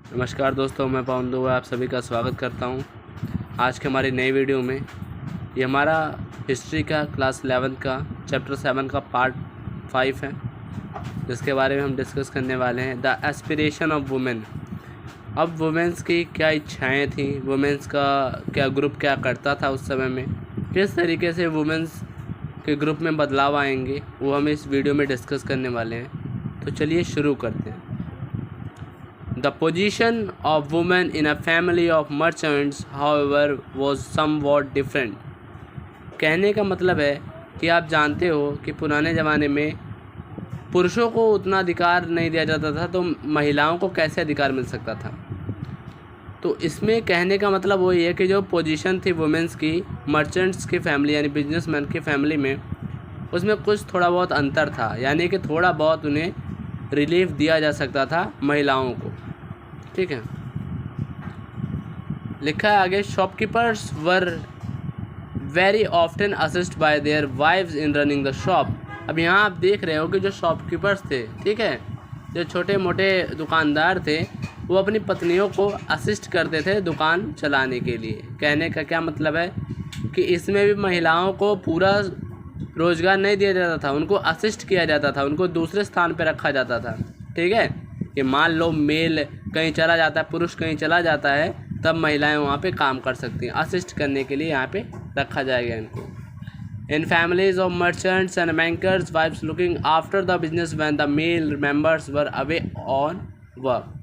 नमस्कार दोस्तों, मैं पवन दुबे आप सभी का स्वागत करता हूं। आज के हमारी नई वीडियो में ये हमारा हिस्ट्री का क्लास 11 का चैप्टर 7 का पार्ट 5 है, जिसके बारे में हम डिस्कस करने वाले हैं द एस्पिरेशन ऑफ वुमेन। अब वुमेन्स की क्या इच्छाएं थी, वुमेन्स का क्या ग्रुप क्या करता था उस समय में, किस तरीके से वुमेन्स के ग्रुप में बदलाव आएंगे, वो हम इस वीडियो में डिस्कस करने वाले हैं। तो चलिए शुरू करते हैं। The position of women in a family of merchants, however, was somewhat different. कहने का मतलब है कि आप जानते हो कि पुराने ज़माने में पुरुषों को उतना अधिकार नहीं दिया जाता था, तो महिलाओं को कैसे अधिकार मिल सकता था। तो इसमें कहने का मतलब वही है कि जो पोजीशन थी वुमेन्स की मर्चेंट्स की फैमिली यानी बिजनेसमैन की फैमिली में, उसमें कुछ थोड़ा बहुत अंतर था, यानी कि थोड़ा बहुत उन्हें रिलीफ दिया जा सकता था महिलाओं को। ठीक है, लिखा है आगे, shopkeepers were very often assist bye there wives in running the shop. अब यहाँ आप देख रहे हो कि जो शॉपकीपर्स थे, ठीक है, जो छोटे मोटे दुकानदार थे, वो अपनी पत्नियों को असिस्ट करते थे दुकान चलाने के लिए। कहने का क्या मतलब है कि इसमें भी महिलाओं को पूरा रोज़गार नहीं दिया जाता था, उनको असिस्ट किया जाता था, उनको दूसरे स्थान पर रखा जाता था। ठीक है, कि मान लो मेल कहीं चला जाता है, पुरुष कहीं चला जाता है, तब महिलाएं वहाँ पे काम कर सकती हैं। असिस्ट करने के लिए यहाँ पे रखा जाएगा इनको। In families of merchants and bankers wives looking after the business when the male members were away on work.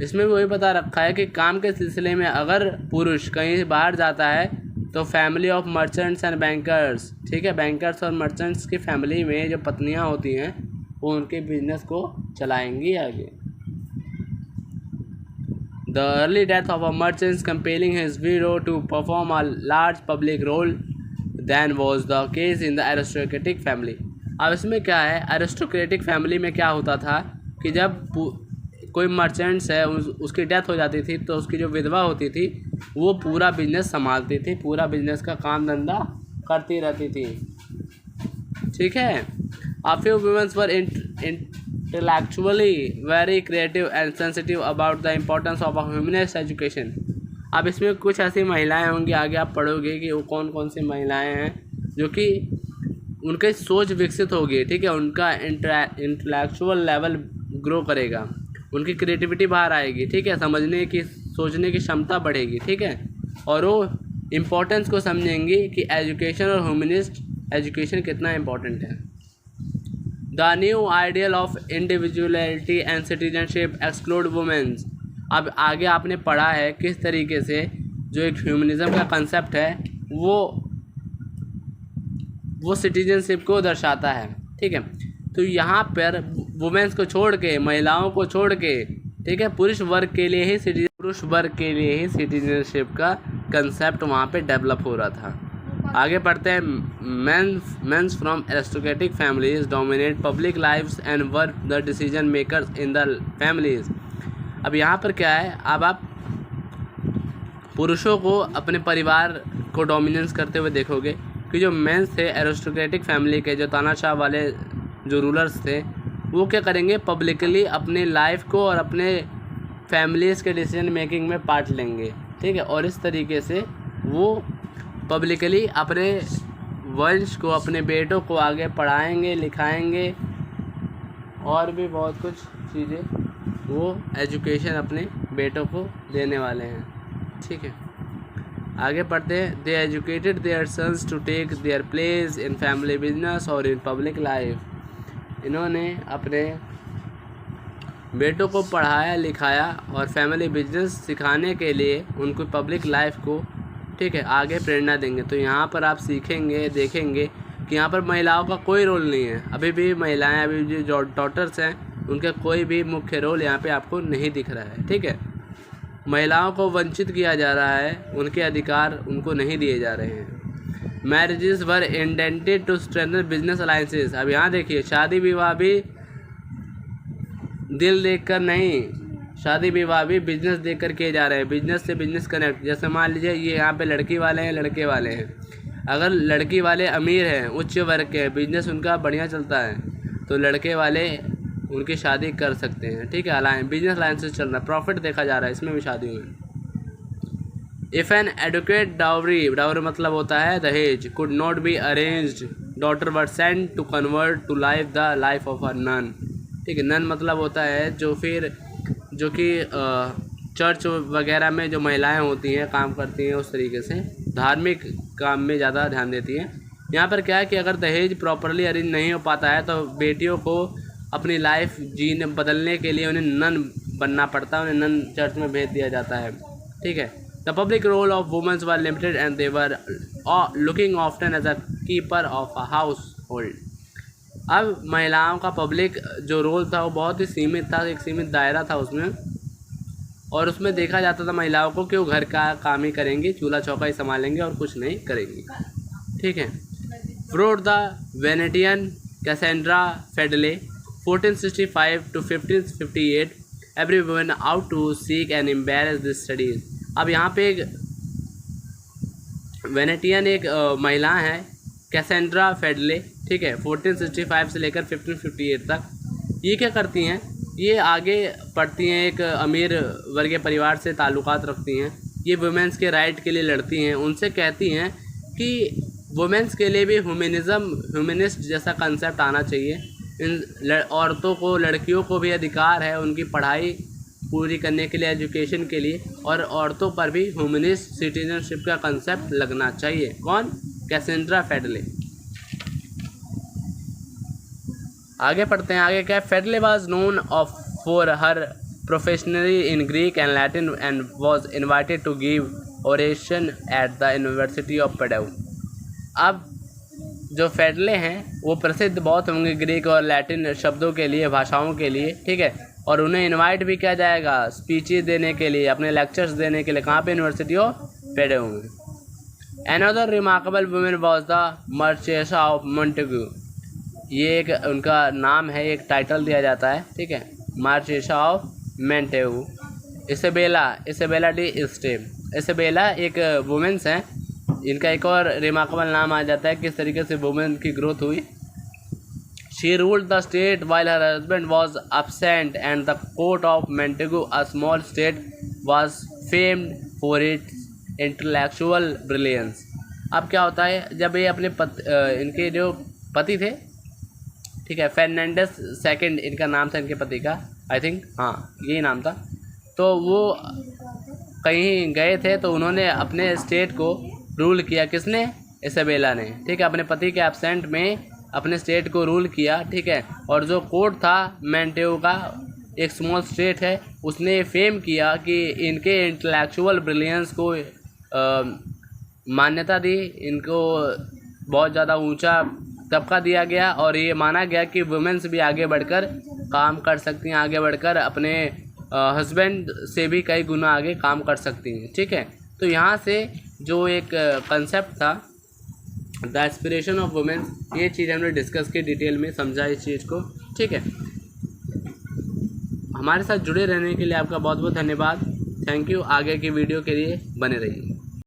इसमें वही बता रखा है कि काम के सिलसिले में अगर पुरुष कहीं बाहर जाता है तो family of merchants and bankers, ठीक है, बैंकर्स और मर्चेंट्स की फैमिली में जो पत्नियाँ होती हैं वो उनके बिजनेस को चलाएंगी आगे। The early death of a merchant compelling his widow to perform a large public role than was the case in the aristocratic family. अब इसमें क्या है, एरिस्टोक्रेटिक फैमिली में क्या होता था कि जब कोई मर्चेंट्स है उसकी डेथ हो जाती थी तो उसकी जो विधवा होती थी वो पूरा बिजनेस संभालती थी, पूरा बिजनेस का काम धंधा करती रहती थी। ठीक है, a few women were intellectually very creative and sensitive about the importance of a humanist education. अब इसमें कुछ ऐसी महिलाएं होंगी, आगे आप पढ़ोगे कि वो कौन कौन सी महिलाएं हैं जो कि उनकी सोच विकसित होगी। ठीक है, उनका इंटेलेक्चुअल लेवल ग्रो करेगा, उनकी क्रिएटिविटी बाहर आएगी। ठीक है, समझने की सोचने की क्षमता बढ़ेगी। ठीक है, और वो इम्पोर्टेंस को समझेंगी कि एजुकेशन और ह्यूमनिस्ट एजुकेशन कितना इम्पोर्टेंट है। The new ideal of individuality and citizenship exclude womens. अब आगे आपने पढ़ा है किस तरीके से जो एक ह्यूमनिज़म का कंसेप्ट है वो सिटीजनशिप को दर्शाता है। ठीक है, तो यहाँ पर वुमेन्स को छोड़ के, महिलाओं को छोड़ के, ठीक है, पुरुष वर्ग के लिए ही सिटीजनशिप का कंसेप्ट वहाँ पे डेवलप हो रहा था। आगे पढ़ते हैं। Mens from aristocratic families dominate public lifes and were the decision makers in the families. अब यहाँ पर क्या है, अब आप पुरुषों को अपने परिवार को डोमिनेंस करते हुए देखोगे कि जो मेंस थे एरिस्टोक्रेटिक फैमिली के, जो तानाशाह वाले जो रूलर्स थे, वो क्या करेंगे, पब्लिकली अपने लाइफ को और अपने फैमिलीज़ के डिसीजन मेकिंग में पार्ट लेंगे। ठीक है, और इस तरीके से वो पब्लिकली अपने वंश को, अपने बेटों को आगे पढ़ाएंगे, लिखाएंगे और भी बहुत कुछ चीज़ें वो एजुकेशन अपने बेटों को देने वाले हैं। ठीक है, आगे पढ़ते हैं। They educated their sons to take their place in family business और इन पब्लिक लाइफ। इन्होंने अपने बेटों को पढ़ाया लिखाया और फैमिली बिजनेस सिखाने के लिए उनको पब्लिक लाइफ को, ठीक है, आगे प्रेरणा देंगे। तो यहाँ पर आप सीखेंगे, देखेंगे कि यहाँ पर महिलाओं का कोई रोल नहीं है। अभी भी महिलाएं, अभी जो डॉटर्स हैं, उनका कोई भी मुख्य रोल यहाँ पे आपको नहीं दिख रहा है। ठीक है, महिलाओं को वंचित किया जा रहा है, उनके अधिकार उनको नहीं दिए जा रहे हैं। Marriages were intended to strengthen business alliances. अब यहाँ देखिए, शादी विवाह भी दिल देखकर नहीं, शादी विवाह भी बिजनेस देखकर किए जा रहे हैं। बिजनेस से बिजनेस कनेक्ट, जैसे मान लीजिए ये यहाँ पे लड़की वाले हैं, लड़के वाले हैं। अगर लड़की वाले अमीर हैं, उच्च वर्ग के, बिजनेस उनका बढ़िया चलता है, तो लड़के वाले उनकी शादी कर सकते हैं, ठीक है। अलायंस, बिजनेस अलायंसेस चल रहा है, प्रॉफिट देखा जा रहा है, इसमें भी शादी हुई। If an adequate dowry, dowry मतलब होता है दहेज, could not be arranged, daughter were sent to convert to life the life of a nun, ठीक है। नन मतलब होता है जो कि चर्च वगैरह में जो महिलाएं होती हैं, काम करती हैं, उस तरीके से धार्मिक काम में ज़्यादा ध्यान देती हैं। यहाँ पर क्या है कि अगर दहेज प्रॉपरली अरेंज नहीं हो पाता है तो बेटियों को अपनी लाइफ बदलने के लिए उन्हें नन बनना पड़ता है, उन्हें नन चर्च में भेज दिया जाता है, ठीक है। The public role of womens were limited and they were looking often as a keeper of a household. अब महिलाओं का पब्लिक जो रोल था वो बहुत ही सीमित था, एक सीमित दायरा था उसमें, और उसमें देखा जाता था महिलाओं को कि वो घर का काम ही करेंगी, चूल्हा चौका ही संभालेंगे और कुछ नहीं करेंगी, ठीक है। फ्रोड द वेनेटियन कैसेंड्रा फेडले 1465 to 1558 every woman ought to seek and embrace this studies. अब यहाँ पे एक वेनेटियन एक महिला है कैसेंड्रा फेडले, ठीक है, 1465 से लेकर 1558 तक। ये क्या करती हैं, ये आगे पढ़ती हैं, एक अमीर वर्गीय परिवार से ताल्लुकात रखती हैं। ये वुमेंस के राइट के लिए लड़ती हैं, उनसे कहती हैं कि वुमेंस के लिए भी ह्यूमनिस्ट जैसा कंसेप्ट आना चाहिए। इन औरतों को, लड़कियों को भी अधिकार है उनकी पढ़ाई पूरी करने के लिए, एजुकेशन के लिए, और औरतों पर भी ह्यूमनिस्ट सिटीजनशिप का कंसेप्ट लगना चाहिए। कौन? कैसेंड्रा फेडले। आगे पढ़ते हैं, आगे क्या है। Fedele was known of for her professionally in Greek and Latin and was invited to give oration at the university of Padua. अब जो फेडले हैं वो प्रसिद्ध बहुत होंगे ग्रीक और लैटिन शब्दों के लिए, भाषाओं के लिए, ठीक है, और उन्हें इनवाइट भी किया जाएगा स्पीचेस देने के लिए, अपने लेक्चर्स देने के लिए। कहाँ पे? यूनिवर्सिटी ऑफ पेडाउ में। Another remarkable women was the marchesa of Mantua. ये एक उनका नाम है, एक टाइटल दिया जाता है, ठीक है, मार्चेसा ऑफ मोंटेगू। इसाबेला डी स्टेम। इसाबेला एक वुमेन्स हैं, इनका एक और रिमार्केबल नाम आ जाता है किस तरीके से वुमेन की ग्रोथ हुई। She ruled the state while her husband was absent and the court of Montego, a small state, was famed for its intellectual brilliance। अब क्या होता है, जब ये अपने इनके जो पति थे, ठीक है, फर्नांडिस सेकंड इनका नाम था, इनके पति का, आई थिंक, हाँ यही नाम था। तो वो कहीं गए थे तो उन्होंने अपने स्टेट को रूल किया। किसने? इसाबेला ने, ठीक है, अपने पति के एब्सेंट में अपने स्टेट को रूल किया, ठीक है। और जो कोर्ट था मोंटेगू का, एक स्मॉल स्टेट है, उसने फेम किया कि इनके इंटेलेक्चुअल ब्रिलियंस को मान्यता दी, इनको बहुत ज़्यादा ऊंचा तबका दिया गया, और ये माना गया कि वुमेन्स भी आगे बढ़कर काम कर सकती हैं, आगे बढ़कर अपने हस्बैंड से भी कई गुना आगे काम कर सकती हैं, ठीक है। तो यहाँ से जो एक कंसेप्ट था द एस्पिरेशन ऑफ वुमेन्स, ये चीज़ हमने डिस्कस की, डिटेल में समझा इस चीज़ को, ठीक है। हमारे साथ जुड़े रहने के लिए आपका बहुत बहुत धन्यवाद। Thank you. आगे की वीडियो के लिए बने रहिए।